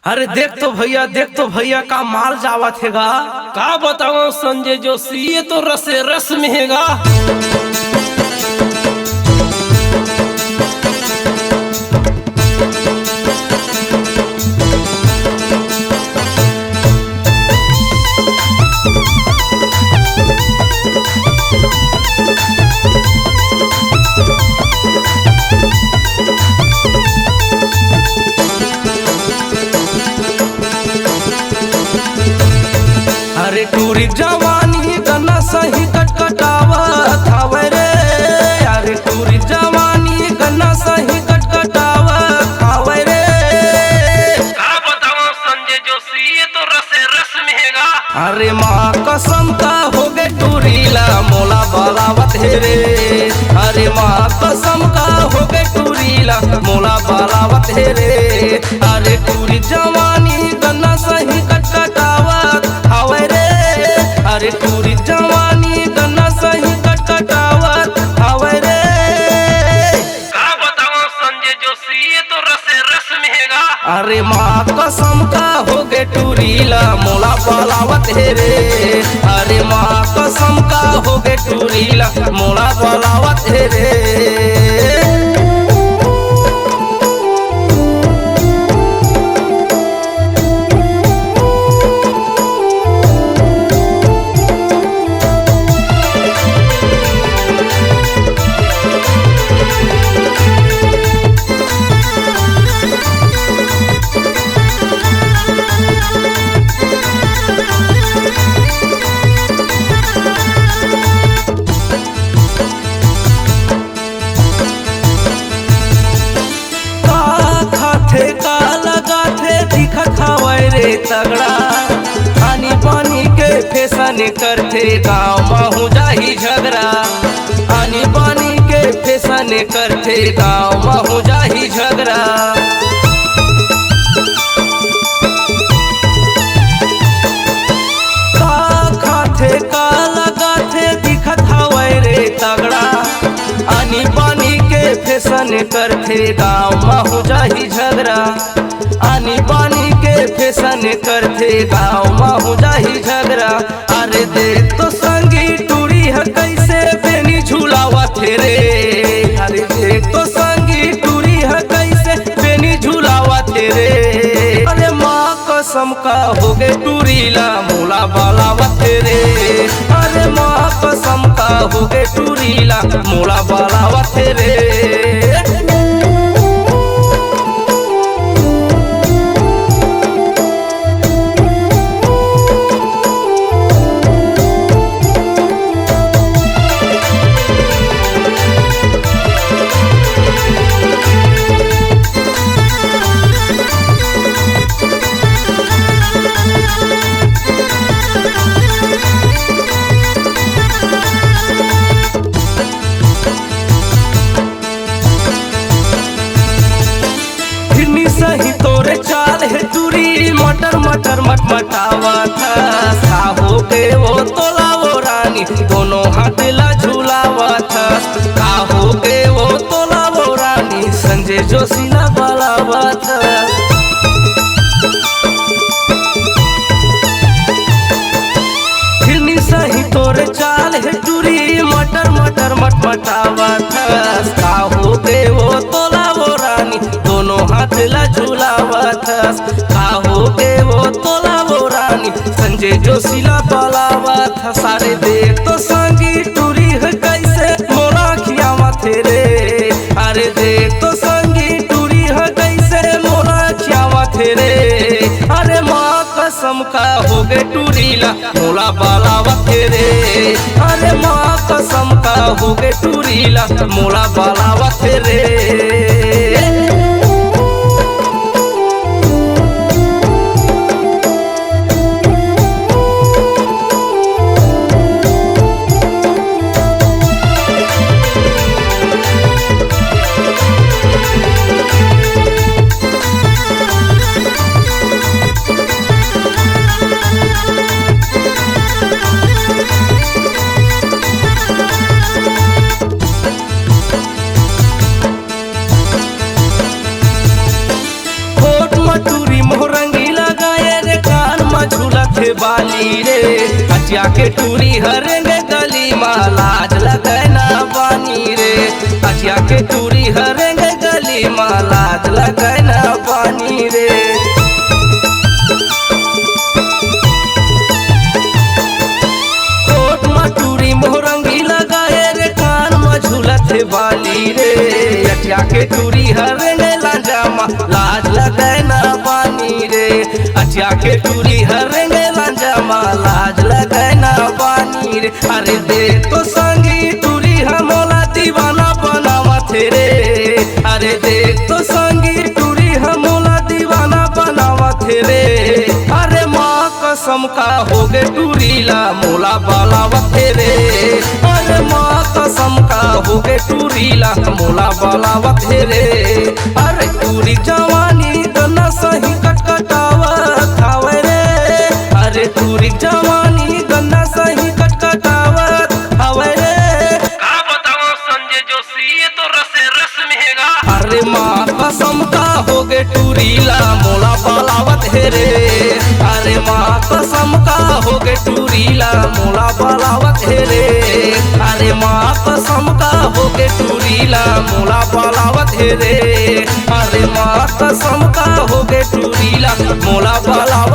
अरे देख तो भैया का माल जावत हैगा। का बताओ संजय जोशी, ये तो रसे रस में हैगा। अरे टूरी जवानी गन्ना सही कटकटावत हवे रे। अरे टूरी जवानी गन्ना सही कटकटावत हवे रे। का बताओ संजय जोशी, ये तो रसे रस में हैगा। अरे माँ कसम का हो गए टूरीला मोला बालावत है रे। अरे माँ कसम का हो गए टूरीला मोला बालावत है रे। अरे टूरी जवानी गन्ना सही कटकटावत हवे रे। अरे टूरी जवानी गन्ना सही कटकटावत हवे रे। का बताओ संजय जोशी, ये तो रसे रस में हैगा। अरे माँ कसम का हो गए टूरीला मोला बालावत है रे। अरे माँ कसम का हो गए टूरीला मोला बालावत है रे। का लगा थे दिखत हवै रे तगड़ा। पानी पानी के फैशन करते गाँव महू जाही झगड़ा। पानी पानी के फैशन करते गाँव महू जाही झगड़ा। का लगा थे दिखत हवै रे तगड़ा। आनी पानी के फैशन करते गाँव महू जाही झगड़ा। आनी पानी के फैशन करते गाँव महू जाही झगड़ा। अरे देख तो संगी टूरी है कैसे बेनी झूलावत रे। अरे देख तो संगी टूरी है कैसे बेनी झूलावत रे। अरे माँ कसम का हो गए टूरीला मोला बालावत रे। अरे माँ कसम का हो गए टूरीला मोला बालावत रे। सही तोरे चाल है टूरी मटर मटर मटमटावा था। साहो के वो तोला वो रानी दोनों हाथ ला झूलावा था। साहो के वो तोला वो रानी संजय जोशी ना बालावा था। फिरनी सही तोरे चाल है टूरी मटर मटर मटमटावा था। साहो के वो तोला वो रानी दोनों हाथ ला झूलावत। काहो के वो तोला वो रानी संजय जोशी ला बालावत। सारे देख तो संगी टूरी है कैसे मोरा खियावत रे। अरे देख तो संगी टूरी है कैसे मोरा खियावत रे। अरे माँ कसम का हो गए टूरीला मोला बालावत रे। अरे माँ कसम का हो गए टूरीला मोला बालावत रे। बाली रे अचिया के टूरी हरेंगे गली माँ लाज लगना पानी रे अचिया के टूरी हरेंगे गली माँ लाज लगना पानी रे कोट में टूरी मोहरंगी लगाए रे कान में झूलत बाली रे अचिया के टूरी हरेंगे लांजामा लाज लगना पानी रे अचिया के टूरी हरेंगे लांजामा लाज लगना पानी रे अरे दे तो संगी टूरी हमोला दीवाना बनावा थे रे अरे दे तो संगी टूरी हमोला दीवाना बनावा थे रे अरे माँ कसम का हो गे टूरीला मोला बालावा थे रे अरे माँ कसम का हो गे टूरीला मोला बालावा थे रे अरे टूरी जवानी गन्ना सही कटकटावत हावे रे अरे टूरी जवानी गन्ना सही कटकटावत हावे रे का बताओ संजय जोशी ये तो रसे रस में है। अरे माँ कसम का हो गे टूरीला मोला बालावत है रे अरे माँ कसम का हो गे टूरीला मोला बालावत है रे अरे माँ कसम का हो गे टूरीला मोला बालावत है रे अरे माँ कसम का हो गे टूरीला मोला बालावत